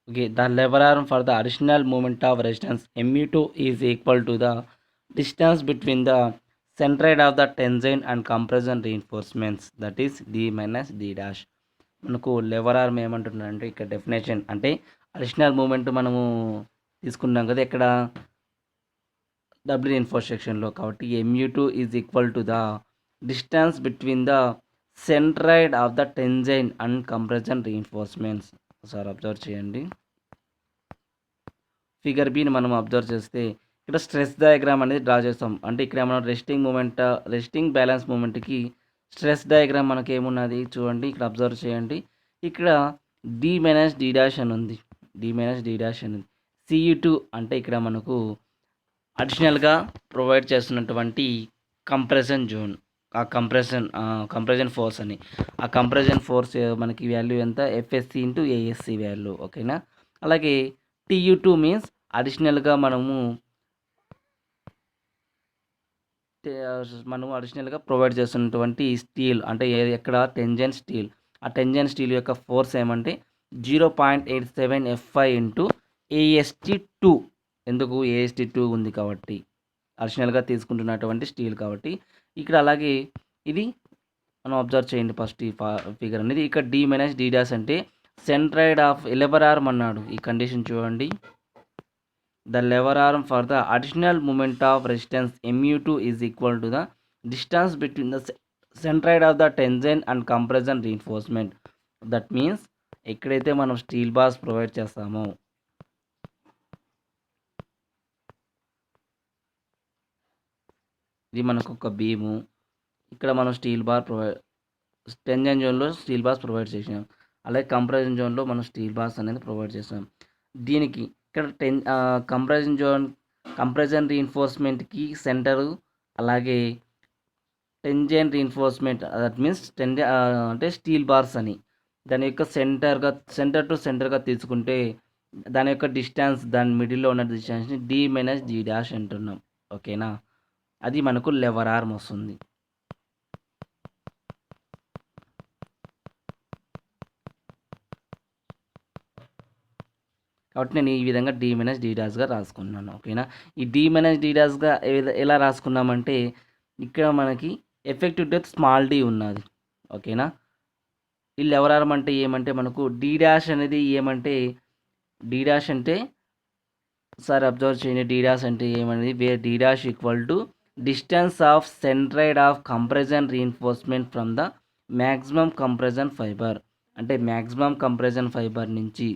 Okay, the lever arm for the additional moment of resistance mu2 is equal to the distance between the centroid of the tension and compression reinforcements, that is d minus d dash. మనకు lever arm ఏమంటున్నారంటే ఇక్కడ definition అంటే additional moment మనము తీసుకున్నాం కదా ఇక్కడ W ఇన్ఫోర్ సెక్షన్లో, కాబట్టి mu2 is equal to the distance between the centroid of the tension and compression reinforcements. ఒకసారి అబ్జర్వ్ చేయండి. ఫిగర్ బిని మనం అబ్జర్వ్ చేస్తే ఇక్కడ స్ట్రెస్ డయాగ్రామ్ అనేది డ్రా చేస్తాం. అంటే ఇక్కడ మనం రెస్టింగ్ బ్యాలెన్స్ మూమెంట్కి స్ట్రెస్ డయాగ్రామ్ మనకి ఏమున్నది చూడండి, ఇక్కడ అబ్జర్వ్ చేయండి. ఇక్కడ డి మైనస్ డి డాష్ అని ఉంది, డి మైనస్ డి డాష్ అని ఉంది. సియు2 అంటే ఇక్కడ మనకు అడిషనల్గా ప్రొవైడ్ చేస్తున్నటువంటి కంప్రెషన్ జోన్, ఆ కంప్రెషన్ ఫోర్స్ అని, ఆ కంప్రెషన్ ఫోర్స్ మనకి వాల్యూ ఎంత, ఎఫ్ఎస్సి ఇంటూ ఏఎస్సి వాల్యూ. ఓకేనా. అలాగే టీయు2 మీన్స్ అడిషనల్గా మనము అడిషనల్గా ప్రొవైడ్ చేస్తున్నటువంటి స్టీల్, అంటే ఎక్కడ టెన్జన్ స్టీల్, ఆ టెన్జన్ స్టీల్ యొక్క ఫోర్స్ ఏమంటే 0.87 ఎఫ్ఐ ఇంటూ ఏఎస్టీ2. ఎందుకు ఏఎస్టీ2 ఉంది కాబట్టి, అడిషనల్గా తీసుకుంటున్నటువంటి స్టీల్ కాబట్టి ఇక్కడ. అలాగే ఇది మనం అబ్జర్వ్ చేయండి ఫస్ట్ ఈ ఫిగర్ అనేది. ఇక్కడ డి మైనస్ డి డాష్ అంటే సెంట్రాయిడ్ ఆఫ్ లెవర్ ఆర్మ్ అన్నాడు. ఈ కండిషన్ చూడండి. The lever arm for the additional moment of resistance mu2 is equal to the distance between the centroid of the tension and compression reinforcement. That means ఎక్కడైతే మనం steel bars provide చేస్తామో, ఇది మనకు ఒక beam, ఇక్కడ మనం steel bar tension జోన్లో steel bars provide చేసాం. అలాగే కంప్రెషన్ జోన్లో మనం స్టీల్ బార్స్ అనేది ప్రొవైడ్ చేసాం. దీనికి ఇక్కడ కంప్రెషన్ రీఇన్ఫోర్స్మెంట్కి సెంటరు, అలాగే టెన్జన్ రీఇన్ఫోర్స్మెంట్, దట్ మీన్స్ అంటే స్టీల్ బార్స్ అని, దాని యొక్క సెంటర్ టు సెంటర్గా తీసుకుంటే దాని యొక్క డిస్టెన్స్, దాని మిడిల్లో ఉన్న డిస్టెన్స్ని డి మైనస్ డి డాష్ అంటున్నాం. ఓకేనా. అది మనకు లెవర్ ఆర్మ్ వస్తుంది. కాబట్టి నేను ఈ విధంగా డి మైనస్ డి డాష్గా రాసుకున్నాను. ఓకేనా. ఈ డి మైనస్ డి డాష్గా ఎలా రాసుకున్నామంటే ఇక్కడ మనకి ఎఫెక్టివ్ డెప్త్ స్మాల్ డి ఉన్నది. ఓకేనా. ఈ లెవర్ ఆర్మ్ అంటే ఏమంటే మనకు డి డాష్ అనేది ఏమంటే, డి డాష్ అంటే సార్ అబ్జర్వ్ చేయండి, డి డాష్ అంటే ఏమనేది, where D dash equal to distance of centroid of compression reinforcement from the maximum compression fibre. అంటే మ్యాక్సిమం కంప్రెషన్ ఫైబర్ నుంచి,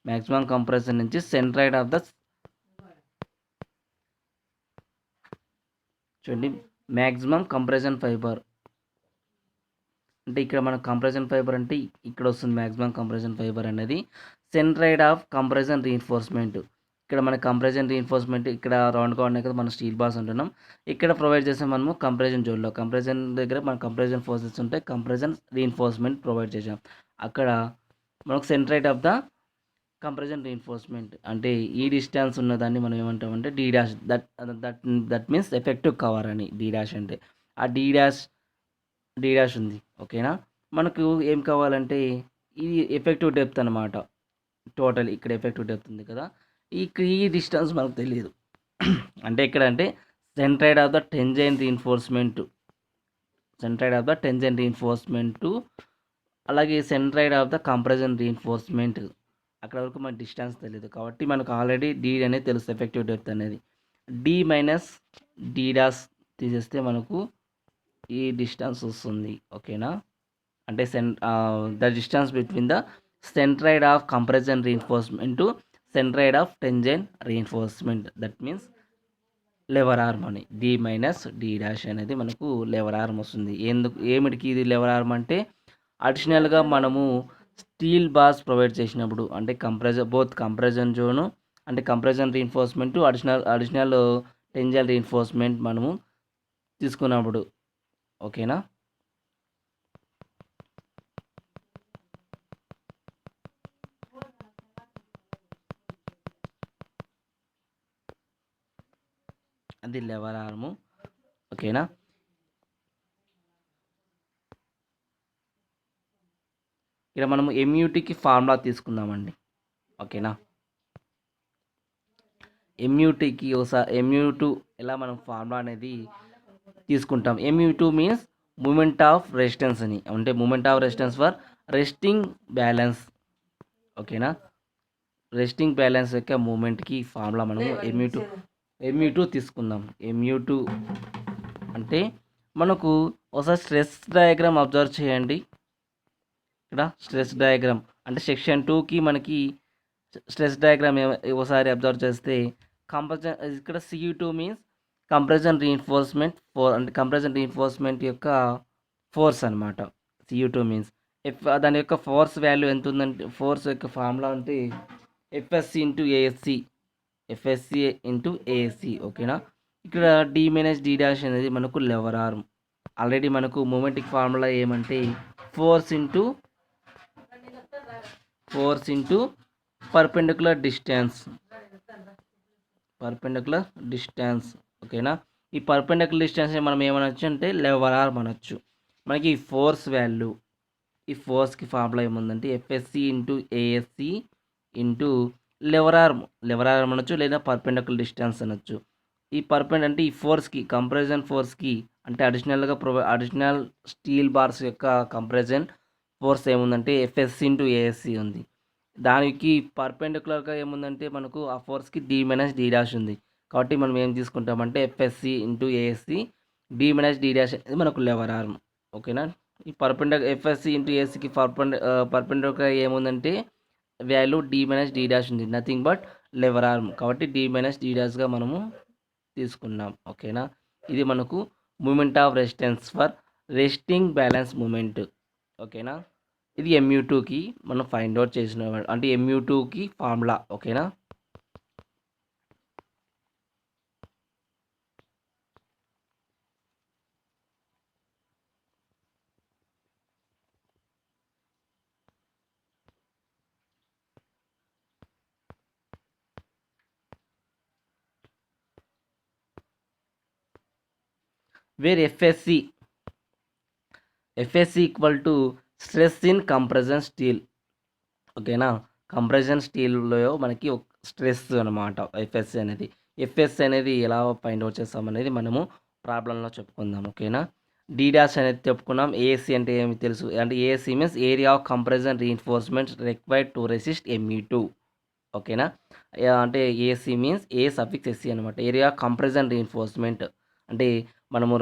మ్యాక్సిమం కంప్రెషన్ నుంచి సెంట్రాయిడ్ ఆఫ్ ద, చూడండి, మ్యాక్సిమం కంప్రెషన్ ఫైబర్ అంటే ఇక్కడ మన కంప్రెషన్ ఫైబర్ అంటే ఇక్కడ వస్తుంది. మ్యాక్సిమం కంప్రెషన్ ఫైబర్ అనేది సెంట్రాయిడ్ ఆఫ్ కంప్రెషన్ రీఇన్ఫోర్స్మెంట్. ఇక్కడ మన కంప్రెషన్ రీఇన్ఫోర్స్మెంట్ ఇక్కడ రౌండ్గా ఉన్నాయి కదా, మన స్టీల్ బార్స్ అంటున్నాం. ఇక్కడ ప్రొవైడ్ చేసాం మనము కంప్రెషన్ జోన్లో, కంప్రెషన్ దగ్గర మన కంప్రెషన్ ఫోర్సెస్ ఉంటాయి, కంప్రెషన్ రీఇన్ఫోర్స్మెంట్ ప్రొవైడ్ చేసాం. అక్కడ మనకు centroid of the compression reinforcement అంటే ఈ డిస్టెన్స్ ఉన్నదాన్ని మనం ఏమంటామంటే D dash, that means effective cover అని. డి డాష్ అంటే ఆ డి డాష్ ఉంది. ఓకేనా. మనకు ఏం కావాలంటే ఇది ఎఫెక్టివ్ డెప్త్ అనమాట. టోటల్ ఇక్కడ ఎఫెక్టివ్ డెప్త్ ఉంది కదా, ఈ డిస్టెన్స్ మనకు తెలియదు. అంటే ఇక్కడ అంటే centroid of the tension reinforcement, centroid of the tension reinforcement, అలాగే centroid of the compression reinforcement, అక్కడ వరకు మనకు డిస్టెన్స్ తెలియదు. కాబట్టి మనకు ఆల్రెడీ డి అనేది తెలుసు, ఎఫెక్టివ్ డెప్త్ అనేది. డి మైనస్ డి డాష్ తీసేస్తే మనకు ఈ డిస్టెన్స్ వస్తుంది. ఓకేనా. అంటే the distance between the centroid of compression reinforcement to centroid of tension reinforcement, that means lever arm అని. డి మైనస్ డి డాష్ అనేది మనకు లెవర్ ఆర్మ్ వస్తుంది. ఏమిటికి ఇది లెవర్ ఆర్మ్ అంటే అడిషనల్గా మనము స్టీల్ బార్స్ ప్రొవైడ్ చేసినప్పుడు, అంటే కంప్రెషన్ జోను, అంటే కంప్రెషన్ రీఇన్ఫోర్స్మెంట్, అడిషనల్ టెన్జైన్ రీఇన్ఫోర్స్మెంట్ మనము తీసుకున్నప్పుడు. ఓకేనా. అది లెవర్ ఆర్ము. ఓకేనా. ఇక్కడ మనం ఎంయూటీకి ఫార్ములా తీసుకుందామండి. ఓకేనా, ఎంయూటీకి ఒకసారి MU2 ఎలా మనం ఫార్ములా అనేది తీసుకుంటాం. MU2 means moment of resistance అని, అంటే moment of resistance for resting balance. ఓకేనా, రెస్టింగ్ బ్యాలెన్స్ యొక్క మూమెంట్కి ఫార్ములా మనము MU2 తీసుకుందాం. MU2 అంటే మనకు ఒకసారి స్ట్రెస్ డయాగ్రామ్ అబ్జర్వ్ చేయండి. ఇక్కడ స్ట్రెస్ డయాగ్రామ్ అంటే సెక్షన్ 2కి మనకి స్ట్రెస్ డయాగ్రామ్ ఒకసారి అబ్జర్వ్ చేస్తే కంప్రెషన్, ఇక్కడ CU2 మీన్స్ కంప్రెషన్ రీఇన్ఫోర్స్మెంట్ అంటే కంప్రెషన్ రీఇన్ఫోర్స్మెంట్ యొక్క ఫోర్స్ అనమాట. CU2 మీన్స్ దాని యొక్క ఫోర్స్ వాల్యూ ఎంత ఉందంటే, ఫోర్స్ యొక్క ఫార్ములా అంటే FSC ఇంటూ ASC. ఓకేనా, ఇక్కడ D - D' అనేది మనకు లెవర్ ఆర్మ్. ఆల్రెడీ మనకు మూమెంట్కి ఫార్ములా ఏమంటే ఫోర్స్ ఇంటూ పర్పెండిక్యులర్ డిస్టెన్స్. ఓకేనా, ఈ పర్పెండిక్యులర్ డిస్టెన్స్ మనం ఏమనొచ్చు అంటే లెవర్ ఆర్మ్ అనొచ్చు. మనకి ఈ ఫోర్స్కి ఫార్ములా ఏముందంటే FSC into ASC into lever arm అనొచ్చు, లేదా పర్పెండిక్యులర్ డిస్టెన్స్ అనొచ్చు. ఈ అంటే ఈ ఫోర్స్కి, కంప్రెషన్ ఫోర్స్కి అంటే అడిషనల్ స్టీల్ బార్స్ యొక్క కంప్రెషన్ ఫోర్స్ ఏముందంటే FSC ఇంటూ ASC ఉంది. దానికి పర్పెండిక్యులర్గా ఏముందంటే మనకు ఆ ఫోర్స్కి D - D' ఉంది. కాబట్టి మనం ఏం తీసుకుంటామంటే FSC into ASC, D - D' అనేది మనకు లెవర్ ఆర్మ్. ఓకేనా, ఈ FSC ఇంటూ ASCకి పర్పెండిక్యులర్గా ఏముందంటే వాల్యూ D - D' ఉంది, నథింగ్ బట్ లెవర్ ఆర్మ్. కాబట్టి D - D' మనము తీసుకున్నాం. ఓకేనా, ఇది మనకు moment of resistance for resting balance moment. ఓకేనా, ఇది MU2కి మనం ఫైండ్ అవుట్ చేసిన, అంటే MU2కి ఫార్ములా. ఓకేనా, where FSC equal to stress in compression steel. ఓకేనా, కంప్రెషన్ స్టీల్లో మనకి ఒక స్ట్రెస్ అనమాట FSC అనేది. FSC అనేది ఎలా ఫైండ్ అవుట్ చేస్తామనేది మనము ప్రాబ్లంలో చెప్పుకుందాం. ఓకేనా, D' అనేది చెప్పుకున్నాం. ASC అంటే ఏమి తెలుసు, అంటే ASC means area of compression reinforcement required to resist MU2. ఓకేనా, అంటే ASC మీన్స్ A(SC) అనమాట, ఏరియా ఆఫ్ కంప్రెషన్ రీఇన్ఫోర్స్మెంట్. అంటే మనము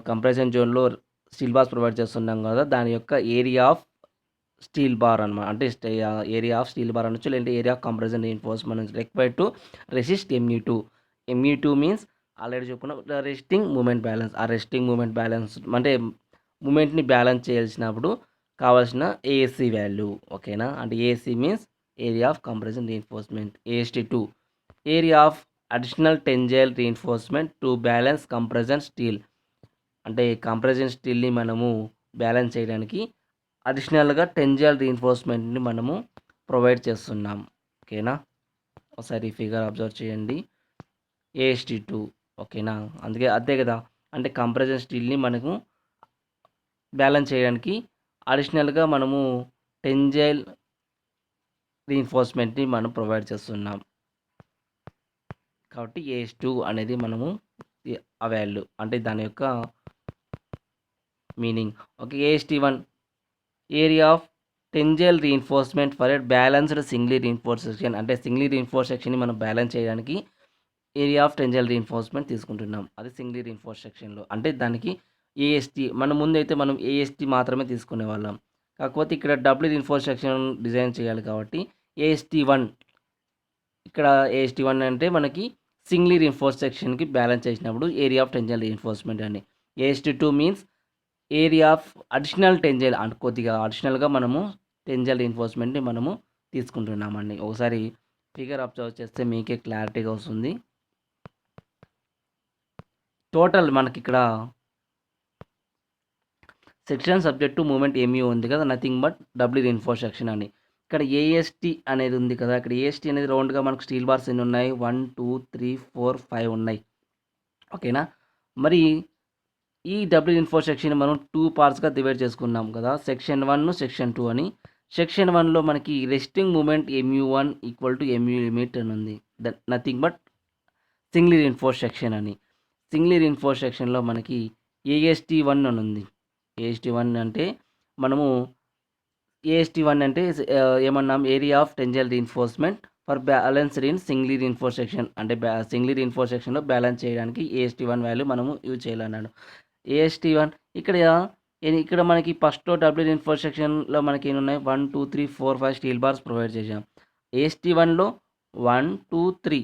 కంప్రెషన్ జోన్లో స్టీల్ బార్స్ ప్రొవైడ్ చేస్తున్నాం కదా, దాని యొక్క ఏరియా ఆఫ్ స్టీల్ బార్ అనమాట. అంటే ఏరియా ఆఫ్ స్టీల్ బార్ అనొచ్చు, లేదంటే area of compression reinforcement required to resist MU2 means already చెప్పుకున్నాం రెస్టింగ్ మూమెంట్ బ్యాలెన్స్. ఆ రెస్టింగ్ మూమెంట్ బ్యాలెన్స్ అంటే మూమెంట్ని బ్యాలెన్స్ చేయాల్సినప్పుడు కావాల్సిన ASC వాల్యూ. ఓకేనా, అంటే ASC means area of compression reinforcement. AST2 area of additional tensile reinforcement to balance compression steel. అంటే compression స్టీల్ని మనము balance చేయడానికి అడిషనల్గా టెన్జైల్ రీఇన్ఫోర్స్మెంట్ని మనము ప్రొవైడ్ చేస్తున్నాం. ఓకేనా, ఒకసారి ఈ ఫిగర్ అబ్జర్వ్ చేయండి. AST2. ఓకేనా, అంతే కదా, అంటే కంప్రెషన్ స్టీల్ని మనము బ్యాలెన్స్ చేయడానికి అడిషనల్గా మనము టెన్జైల్ రీఇన్ఫోర్స్మెంట్ని మనం ప్రొవైడ్ చేస్తున్నాం. కాబట్టి AS2 అనేది మనము ఆ వాల్యూ, అంటే దాని యొక్క meaning. Okay, AST1 area of tensile reinforcement for a balanced సింగ్లీ reinforce section. అంటే సింగ్లీ రీఇన్ఫోర్స్ సెక్షన్ని మనం బ్యాలెన్స్ చేయడానికి ఏరియా ఆఫ్ టెన్జైల్ రీఇన్ఫోర్స్మెంట్ తీసుకుంటున్నాం. అది సింగ్లీ రీఇన్ఫోర్స్ సెక్షన్లో. అంటే దానికి AST, ముందైతే మనం AST మాత్రమే తీసుకునే వాళ్ళం. కాకపోతే ఇక్కడ డబుల్ రీఇన్ఫోర్స్ సెక్షన్ డిజైన్ చేయాలి కాబట్టి AST1. ఇక్కడ AST1 అంటే మనకి సింగ్లీ రీఇన్ఫోర్స్ సెక్షన్కి బ్యాలెన్స్ చేసినప్పుడు ఏరియా ఆఫ్ టెన్జైల్ రీఇన్ఫోర్స్మెంట్ అని. AST2 means area of additional tensile, అంటే కొద్దిగా అడిషనల్గా మనము టెన్జైల్ రీఇన్ఫోర్స్మెంట్ని మనము తీసుకుంటున్నామండి. ఒకసారి ఫిగర్ అబ్జర్వ్ చేస్తే మీకే క్లారిటీగా వస్తుంది. టోటల్ మనకి ఇక్కడ section subject to moment MU ఉంది కదా, nothing but doubly reinforce section అని. ఇక్కడ AST అనేది ఉంది కదా, ఇక్కడ AST అనేది రౌండ్గా మనకు స్టీల్ బార్స్ ఎన్ని ఉన్నాయి, 1 2 3 4 5 ఉన్నాయి. ఓకేనా, మరి ఈ డబ్ల్యూ రీఇన్ఫోర్స్ సెక్షన్ మనం 2 పార్ట్స్గా డివైడ్ చేసుకున్నాం కదా, సెక్షన్ 1 సెక్షన్ 2 అని. సెక్షన్ 1లో మనకి resisting moment mu1 equal to mu limit అని ఉంది. That nothing but singly reinforce section అని. సింగ్లీ రీన్ఫోర్స్ సెక్షన్లో మనకి AST1 అని ఉంది. AST1 అంటే మనము AST1 అంటే ఏమన్నాం, area of tensile reinforcement for balanced in singly reinforce section. అంటే సింగ్లీ రీన్ఫోర్స్ సెక్షన్లో బ్యాలెన్స్ చేయడానికి AST1 వాల్యూ మనము యూజ్ చేయాలన్నాడు. AST1 ఇక్కడ మనకి ఫస్ట్లో డబ్ల్యూ రీన్ఫోర్స్ సెక్షన్లో మనకి ఎన్ని ఉన్నాయి, 1 2 3 4 5 స్టీల్ బార్స్ ప్రొవైడ్ చేసాం. AST1లో 1 2 3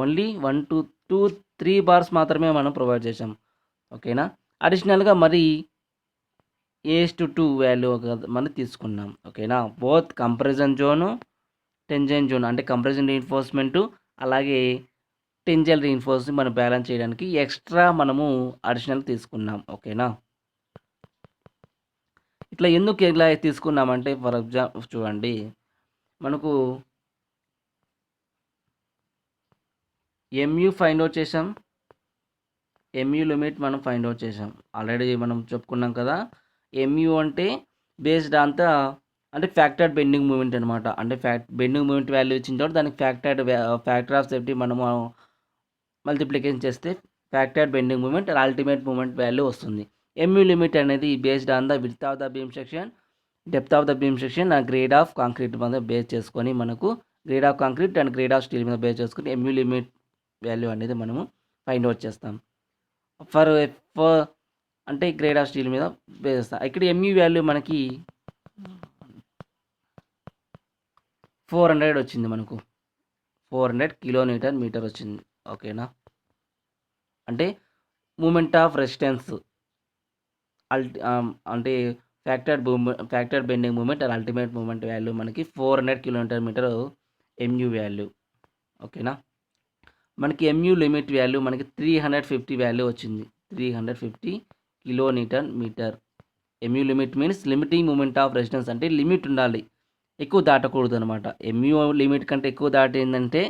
ఓన్లీ 1 2 2 3 బార్స్ మాత్రమే మనం ప్రొవైడ్ చేసాం. ఓకేనా. అడిషనల్గా మరి AS2 వాల్యూ మనం తీసుకున్నాం. ఓకేనా. Both compression zone, tensile zone అంటే కంప్రెషన్ రీఇన్ఫోర్స్మెంట్ అలాగే టెన్జైల్ రీఇన్ఫోర్స్ మనం బ్యాలెన్స్ చేయడానికి ఎక్స్ట్రా మనము అడిషనల్ తీసుకున్నాం. ఓకేనా. ఇట్లా ఎందుకు ఇలా తీసుకున్నామంటే, ఫర్ ఎగ్జాంపుల్ చూడండి, మనకు MU ఫైండ్ అవుట్ చేసాం, MU లిమిట్ మనం ఫైండ్ అవుట్ చేసాం. ఆల్రెడీ మనం చెప్పుకున్నాం కదా. MU అంటే బేస్డ్ అంతా అంటే ఫ్యాక్టర్డ్ బెండింగ్ మూమెంట్ అనమాట. అంటే బెండింగ్ మూమెంట్ వాల్యూ ఇచ్చిన తర్వాత దానికి ఫ్యాక్టర్ ఆఫ్ సేఫ్టీ మనము మల్టిప్లికేషన్ చేస్తే factored bending moment ultimate moment value వస్తుంది. MU లిమిట్ అనేది based on the width of the beam section, depth of the beam section, grade of concrete మీద base చేసుకొని మనకు grade of concrete and grade of steel మీద base చేసుకొని MU limit value అనేది మనము find out చేస్తాం. For అంటే grade of steel మీద బేస్ చేస్తాం. ఇక్కడ MU వాల్యూ మనకి 400 వచ్చింది. మనకు 400 కిలోన్యూటన్ మీటర్ వచ్చింది. ఓకేనా. అంటే మూమెంట్ ఆఫ్ రెసిస్టెన్స్ అంటే factored bending moment and ultimate moment value మనకి 400 కిలోమీటర్ మీటర్ MU వాల్యూ. ఓకేనా. మనకి MU లిమిట్ వాల్యూ మనకి 350 వాల్యూ వచ్చింది. 350 kilonewton metre. MU limit means limiting moment of resistance, అంటే లిమిట్ ఉండాలి, ఎక్కువ దాటకూడదు అనమాట. MU లిమిట్ కంటే ఎక్కువ దాటిందంటే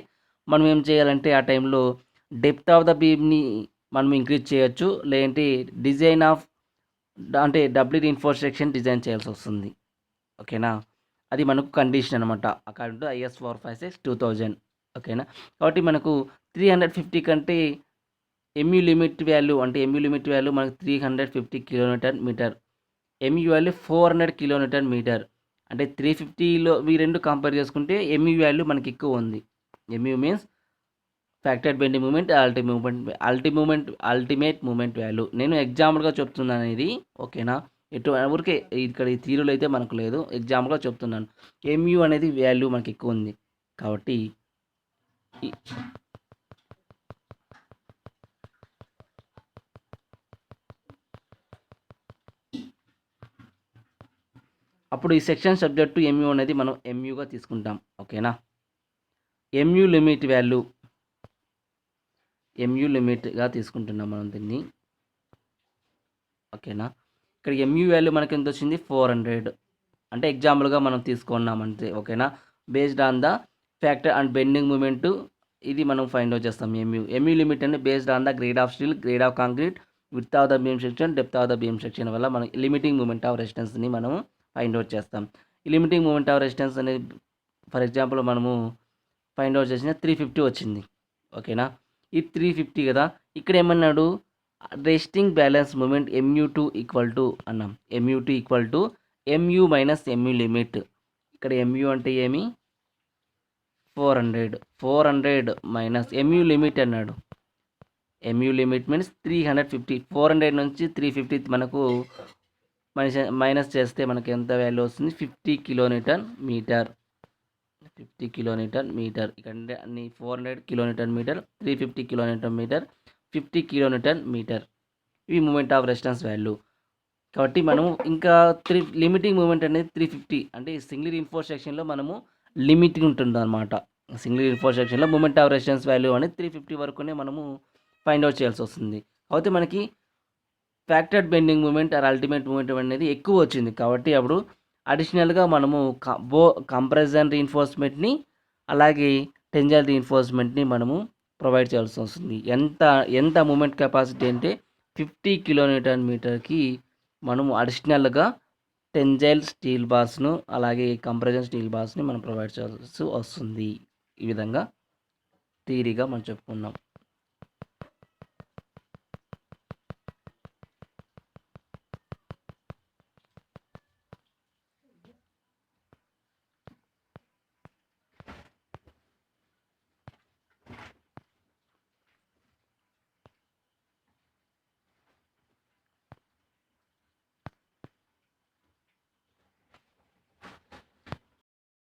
మనం ఏం చేయాలంటే ఆ టైంలో డెప్త్ ఆఫ్ ద బీమ్ని మనం ఇంక్రీజ్ చేయొచ్చు, లేదంటే డిజైన్ ఆఫ్ అంటే డబ్ల్యూ రీఇన్ఫోర్స్ సెక్షన్ డిజైన్ చేయాల్సి వస్తుంది. ఓకేనా. అది మనకు కండిషన్ అనమాట అకార్డింగ్ టు IS 456-2000. ఓకేనా. కాబట్టి మనకు 350 కంటే MU లిమిట్ వాల్యూ మనకు 350 kilometre metre, MU value 400 kilometre metre. అంటే 350లో ఈ రెండు కంపేర్ చేసుకుంటే MU వాల్యూ మనకి ఎక్కువ ఉంది. MU means factored bending moment ultimate moment value. నేను ఎగ్జాంపుల్గా చెప్తున్నాను ఇది. ఓకేనా. ఊరికే ఇక్కడ ఈ థియరీలో అయితే మనకు లేదు, ఎగ్జాంపుల్గా చెప్తున్నాను. MU అనేది వాల్యూ మనకి ఎక్కువ ఉంది కాబట్టి అప్పుడు ఈ సెక్షన్ సబ్జెక్టు MU అనేది మనం MUగా తీసుకుంటాం. ఓకేనా. MU లిమిట్ వాల్యూ MU లిమిట్గా తీసుకుంటున్నాం మనం దీన్ని. ఓకేనా. ఇక్కడ MU వాల్యూ మనకి ఎంత వచ్చింది, 400. అంటే ఎగ్జాంపుల్గా మనం తీసుకున్నాం అంతే. ఓకేనా. Based on the factor and bending moment ఇది మనం ఫైండ్ అవుట్ చేస్తాం. MU లిమిట్ అంటే based on the grade of steel, grade of concrete, width of the beam section, depth of the beam section వల్ల మనం లిమిటింగ్ మూమెంట్ ఆఫ్ రెసిస్టెన్స్ని మనము find out చేస్తాం. ఈ limiting moment of resistance అనేది for example మనము find out చేసిన 350 వచ్చింది. ఓకేనా. ఈ 350 కదా. ఇక్కడ ఏమన్నాడు, resting balance moment MU2 equal to అన్నాం. MU2 equal to MU minus MU limit. ఇక్కడ MU అంటే ఏమి, 400 మైనస్ MU లిమిట్ అన్నాడు. MU limit means 350. 400 నుంచి 350 మనకు మైనస్ చేస్తే మనకి ఎంత వాల్యూ వస్తుంది, 50 కిలోన్యూటన్ మీటర్. 50 kilonewton metre. ఇక్కడ అన్ని 400 kilonewton metre, 350 kilonewton metre, 50 kilonewton metre. ఇవి మూమెంట్ ఆఫ్ రెసిస్టెన్స్ వాల్యూ. కాబట్టి మనము ఇంకా లిమిటింగ్ మూమెంట్ అనేది 350. అంటే సింగిల్ రీఇన్ఫోర్స్ సెక్షన్లో మనము లిమిటింగ్ ఉంటుంది అనమాట. సింగిల్ రీఇన్ఫోర్స్ సెక్షన్లో మూమెంట్ ఆఫ్ రెసిస్టెన్స్ వాల్యూ అనేది 350 వరకునే మనము ఫైండ్ అవుట్ చేయాల్సి వస్తుంది. కాబట్టి మనకి factored bending moment or ultimate moment అనేది ఎక్కువ వచ్చింది. కాబట్టి అప్పుడు అడిషనల్గా మనము కంప్రెషన్ రీఇన్ఫోర్స్మెంట్ని అలాగే టెన్జైల్ రీఇన్ఫోర్స్మెంట్ని మనము ప్రొవైడ్ చేయాల్సి వస్తుంది. ఎంత మూమెంట్ కెపాసిటీ అంటే 50 కిలోన్యూటన్ మీటర్కి మనము అడిషనల్గా టెన్జైల్ స్టీల్ బార్స్ను అలాగే కంప్రెషన్ స్టీల్ బార్స్ని మనం ప్రొవైడ్ చేయాల్సి వస్తుంది. ఈ విధంగా థియరీగా మనం చెప్పుకున్నాం.